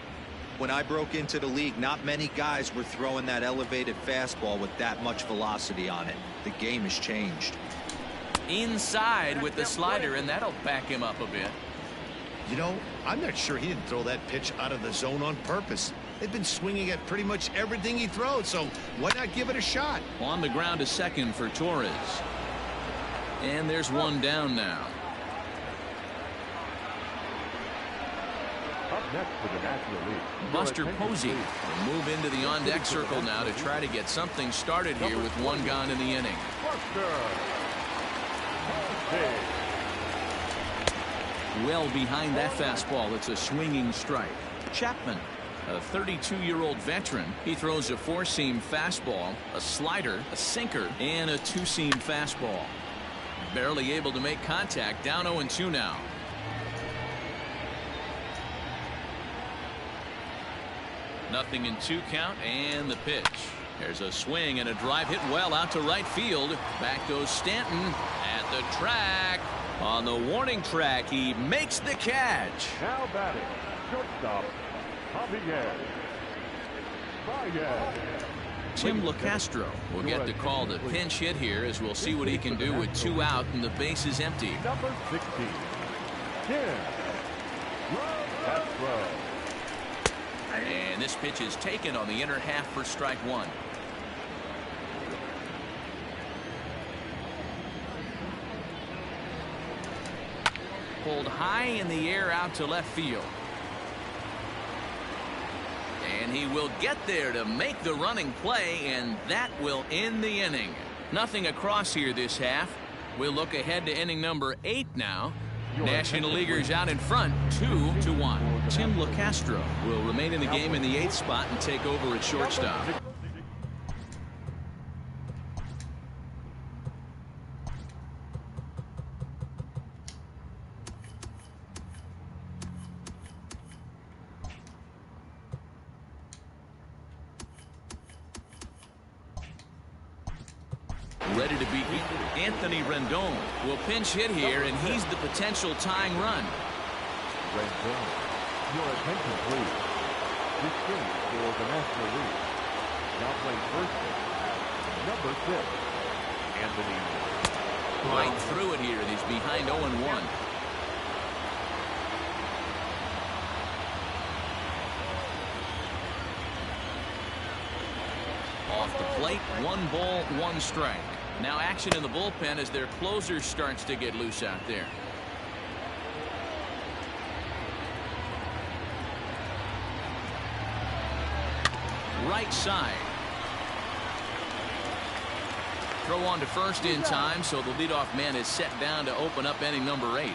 When I broke into the league, not many guys were throwing that elevated fastball with that much velocity on it. The game has changed.
Inside with the slider, and that'll back him up a bit.
You know, I'm not sure he didn't throw that pitch out of the zone on purpose. They've been swinging at pretty much everything he throws, so why not give it a shot?
On the ground to second for Torres. And there's one down now.
Up next for the National League,
Buster Posey will move into the on-deck circle now to try to get something started here with 1 gone in the inning. Well behind that fastball. It's a swinging strike. Chapman, a 32-year-old veteran. He throws a 4-seam fastball, a slider, a sinker, and a 2-seam fastball. Barely able to make contact. Down 0-2 now. Nothing in 2 count, and the pitch. There's a swing and a drive hit well out to right field. Back goes Stanton at the track. On the warning track, he makes the catch.
Now batting, shortstop, Javier.
Tim LeCastro will get the call to pinch hit here, as we'll see what he can do with 2 out and the base is empty.
Number 16, Tim Castro.
And this pitch is taken on the inner half for strike 1. Pulled high in the air out to left field. And he will get there to make the running play, and that will end the inning. Nothing across here this half. We'll look ahead to inning number 8 now. National Leaguers out in front, 2-1. Tim LeCastro will remain in the game in the 8th spot and take over at shortstop. Ready to be Anthony Rendon will pinch hit here, and he's the potential tying run.
Rendon, your attention please. This game for the National League. Now playing first base, number 6, Anthony.
Right through it here, and he's behind 0-1. Off the plate, 1 ball, 1 strike. Now action in the bullpen as their closer starts to get loose out there. Right side. Throw on to first in time, so the leadoff man is set down to open up inning number 8.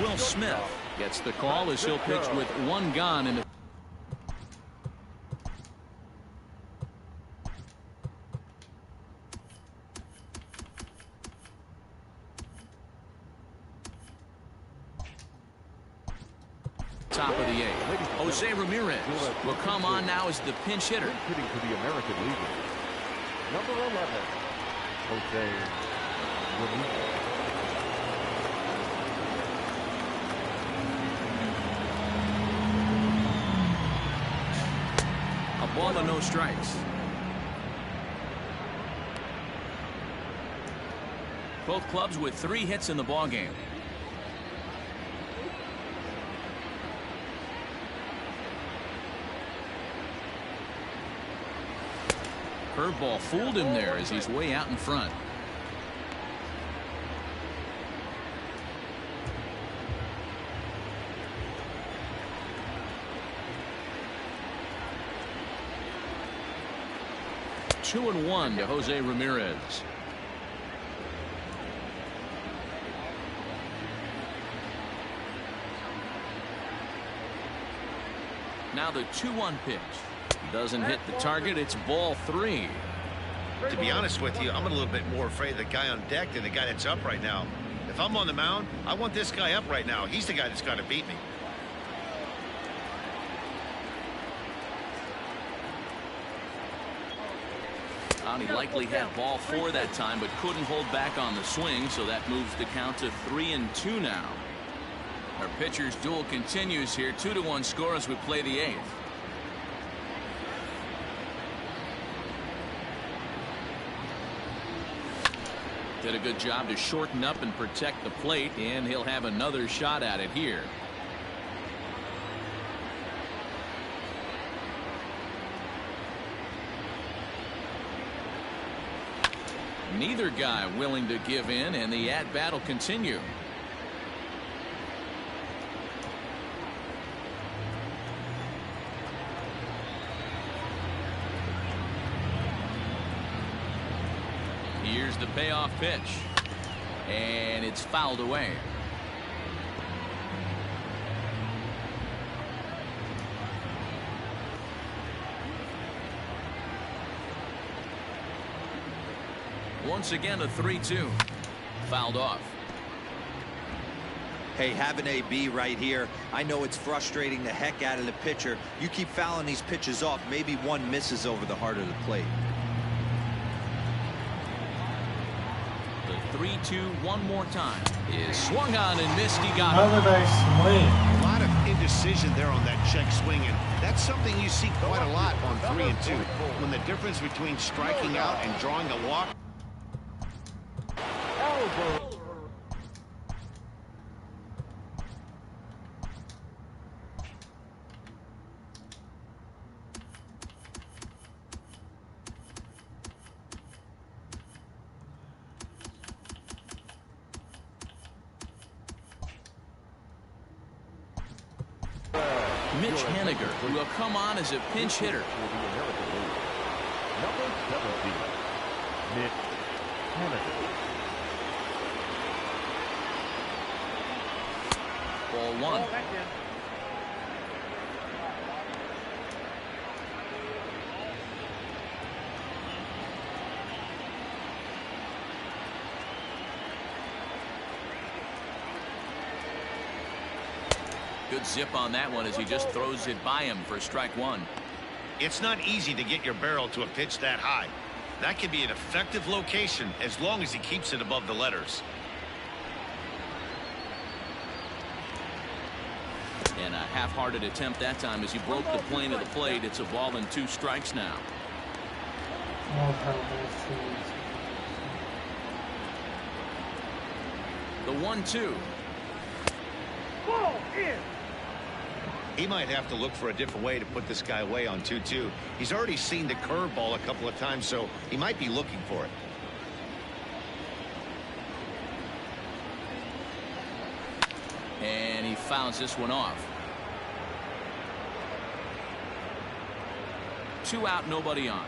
Will Smith gets the call as he'll pitch with 1 gone in the top of the 8th. Jose Ramirez will come on now as the pinch hitter.
Hitting for the American League. Number 11, Jose Ramirez.
A ball and no strikes. Both clubs with 3 hits in the ballgame. Curveball fooled him there as he's way out in front. Two and one to Jose Ramirez. Now the 2-1 pitch. Doesn't hit the target. It's ball 3.
To be honest with you, I'm a little bit more afraid of the guy on deck than the guy that's up right now. If I'm on the mound, I want this guy up right now. He's the guy that's got to beat me.
He likely had ball 4 that time, but couldn't hold back on the swing, so that moves the count to 3-2 now. Our pitcher's duel continues here. 2-1 score as we play the 8th. Did a good job to shorten up and protect the plate, and he'll have another shot at it here. Neither guy willing to give in, and the at-bat will continue. Here's the payoff pitch, and it's fouled away. Once again, a 3-2. Fouled off.
Hey, have an AB right here. I know it's frustrating the heck out of the pitcher. You keep fouling these pitches off, maybe one misses over the heart of the plate.
The 3-2 one more time is swung on and missed. He got
How
it.
did I swing?
A lot of indecision there on that check swing, and that's something you see quite a lot on 3 and 2. When the difference between striking out and drawing a walk.
Mitch Haniger will come on as a pinch hitter.
Number 17, Mitch Haniger.
Ball 1. Good zip on that one as he just throws it by him for strike 1.
It's not easy to get your barrel to a pitch that high. That can be an effective location as long as he keeps it above the letters.
And a half-hearted attempt that time as he broke the plane of the plate. It's a ball and 2 strikes now. The 1-2.
Ball in.
He might have to look for a different way to put this guy away on 2-2. He's already seen the curveball a couple of times, so he might be looking for it.
And he fouls this one off. 2 out, nobody on.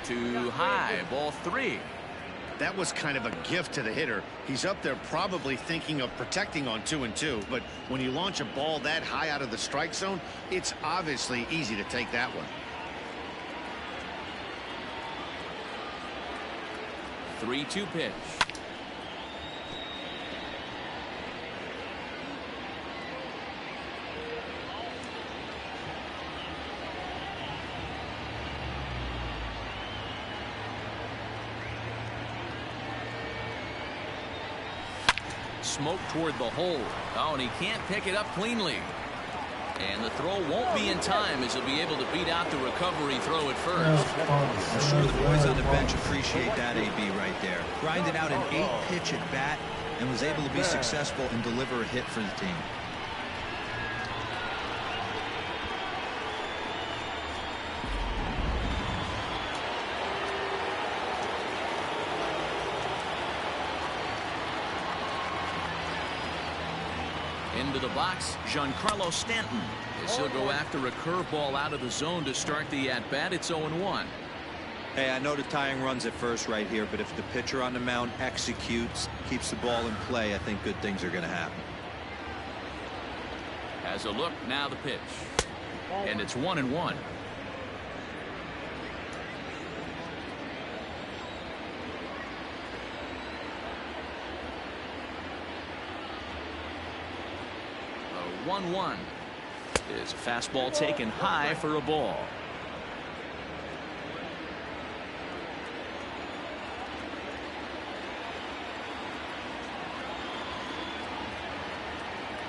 Too high, ball 3.
That was kind of a gift to the hitter. He's up there probably thinking of protecting on 2 and 2, but when you launch a ball that high out of the strike zone, it's obviously easy to take that one.
3-2 pitch. Smoke toward the hole. Oh, and he can't pick it up cleanly. And the throw won't be in time as he'll be able to beat out the recovery throw at first.
I'm sure the boys on the bench appreciate that, AB, right there. Grinded out an 8-pitch at bat and was able to be successful and deliver a hit for the team.
Into the box, Giancarlo Stanton, as he'll go after a curveball out of the zone to start the at-bat. It's 0-1.
Hey, I know the tying runs at first right here, but if the pitcher on the mound executes, keeps the ball in play, I think good things are going to happen.
Has a look, now the pitch. And it's 1-1. A 1-1 is a fastball taken high for a ball.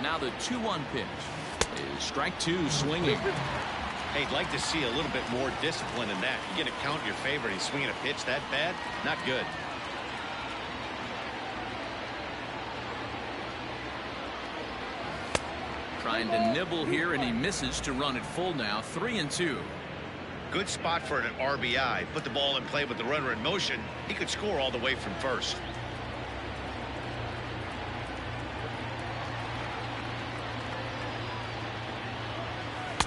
Now the 2-1 pitch is strike two, swinging.
Hey, I'd like to see a little bit more discipline in that. You get a count in your favor and he's swinging a pitch that bad? Not good.
Trying to nibble here, and he misses to run it full now. 3-2.
Good spot for an RBI. Put the ball in play with the runner in motion. He could score all the way from first.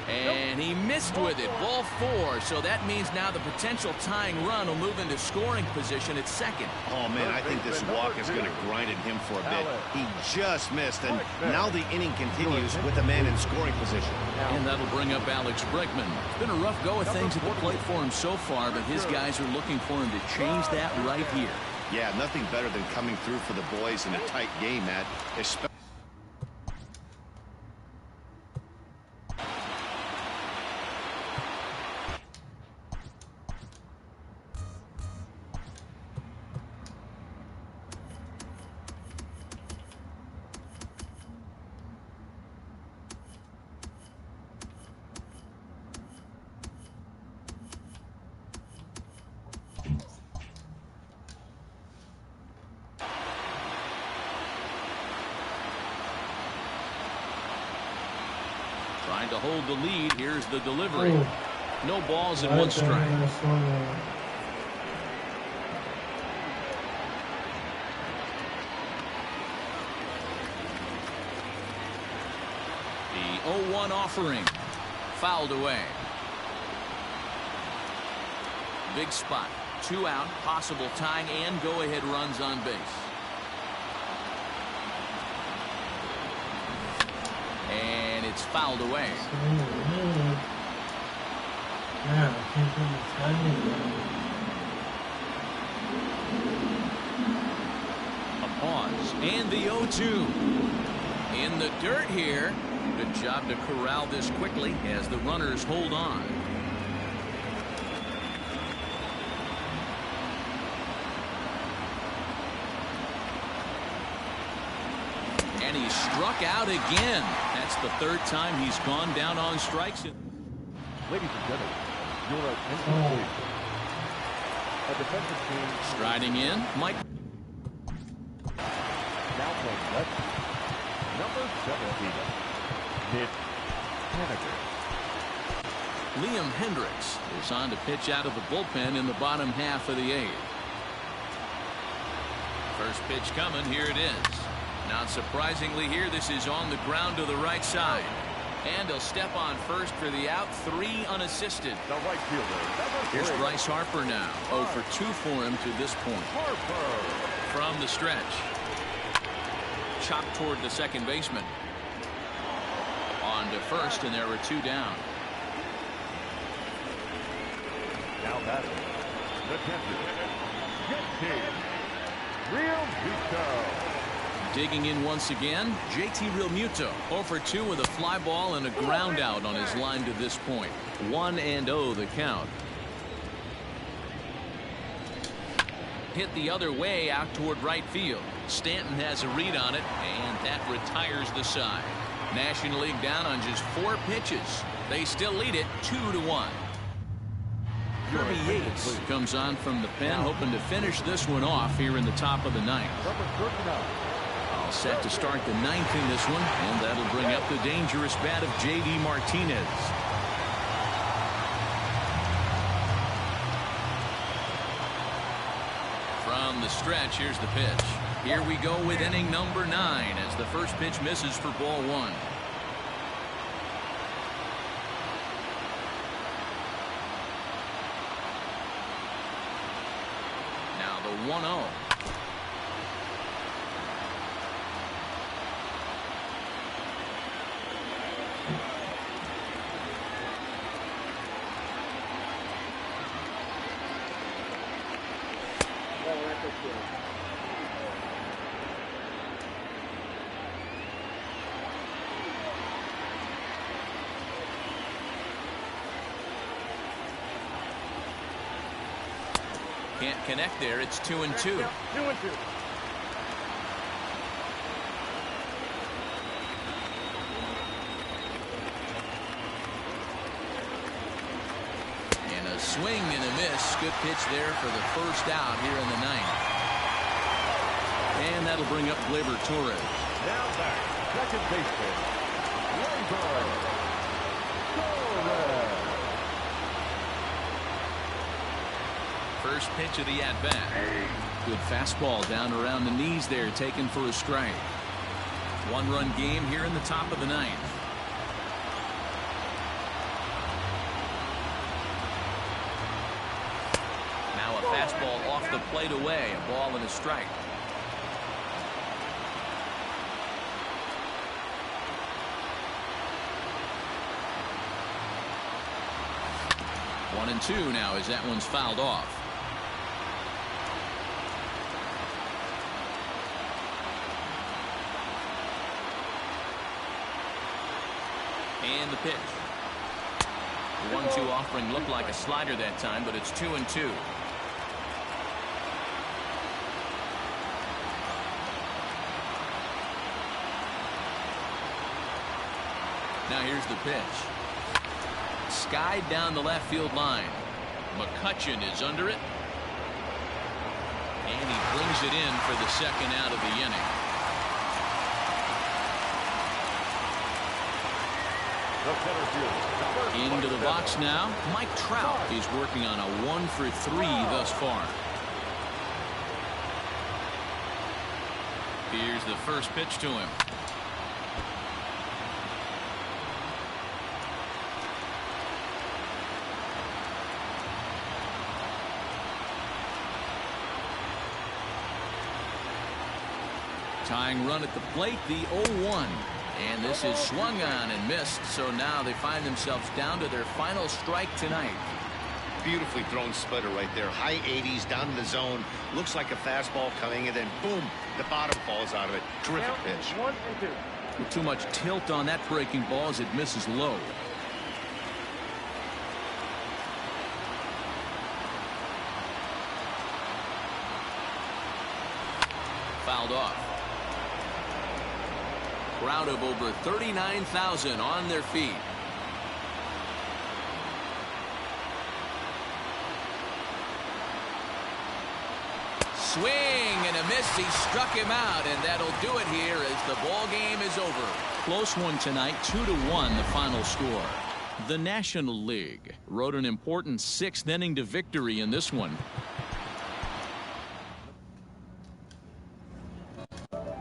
And he missed with it. Ball 4. So that means now the potential tying run will move into scoring position at second.
Oh, man, I think this walk is going to grind at him for a bit. He just missed, and now the inning continues with a man in scoring position.
And that'll bring up Alex Bregman. It's been a rough go of things at the plate for him so far, but his guys are looking for him to change that right here.
Yeah, nothing better than coming through for the boys in a tight game, Matt. Especially
trying to hold the lead. Here's the delivery. No balls and 1 strike. The 0-1 offering fouled away. Big spot. 2 out, possible tying and go-ahead runs on base. And it's fouled away. A pause and the 0-2 in the dirt here. Good job to corral this quickly as the runners hold on. And he struck out again. That's the 3rd time he's gone down on strikes.
Ladies and gentlemen, your attention please. A defensive team
Striding in, Mike.
now playing left. Number 17, Mitch Haniger.
Liam Hendricks is on to pitch out of the bullpen in the bottom half of the 8th. First pitch coming. Here it is. Not surprisingly here, this is on the ground to the right side. And he'll step on first for the out. 3 unassisted.
The right fielder.
Here's Bryce Harper now. 0 for 2 for him to this point. From the stretch. Chopped toward the second baseman. On to first, and there were 2 down.
Now batting, the catcher, JT Real Muto.
Digging in once again, JT Realmuto 0 for 2 with a fly ball and a ground out on his line to this point. 1-0 the count. Hit the other way out toward right field. Stanton has a read on it, and that retires the side. National League down on just 4 pitches. They still lead it 2-1. Kirby Yates comes on from the pen, hoping to finish this one off here in the top of the 9th. All set to start the 9th in this one, and that'll bring up the dangerous bat of J.D. Martinez. From the stretch, here's the pitch. Here we go with inning number 9 as the first pitch misses for ball 1. Now the 1-0. Can't connect there. It's 2-2.
2-2.
And a swing and a miss. Good pitch there for the first out here in the 9th. And that'll bring up Gleyber Torres.
Now back, second baseman, Gleyber Torres.
First pitch of the at-bat. Good fastball down around the knees there, taken for a strike. 1-run game here in the top of the 9th. Now a fastball off the plate away. A ball and a strike. One and 2 now as that one's fouled off. And the pitch. 1-2 offering looked like a slider that time, but it's 2-2. Now here's the pitch. Skied down the left field line. McCutchen is under it. And he brings it in for the second out of the inning. Into the box now. Mike Trout is working on a 1 for 3 thus far. Here's the first pitch to him. Tying run at the plate, the 0-1. And this is swung on and missed, so now they find themselves down to their final strike tonight.
Beautifully thrown splitter right there. High 80s down in the zone. Looks like a fastball coming, and then boom, the bottom falls out of it. Terrific pitch.
1 and 2.
With too much tilt on that breaking ball as it misses low. Fouled off. Crowd of over 39,000 on their feet. Swing and a miss. He struck him out, and that'll do it here as the ball game is over. Close one tonight, 2-1 the final score. The National League rode an important 6th inning to victory in this one.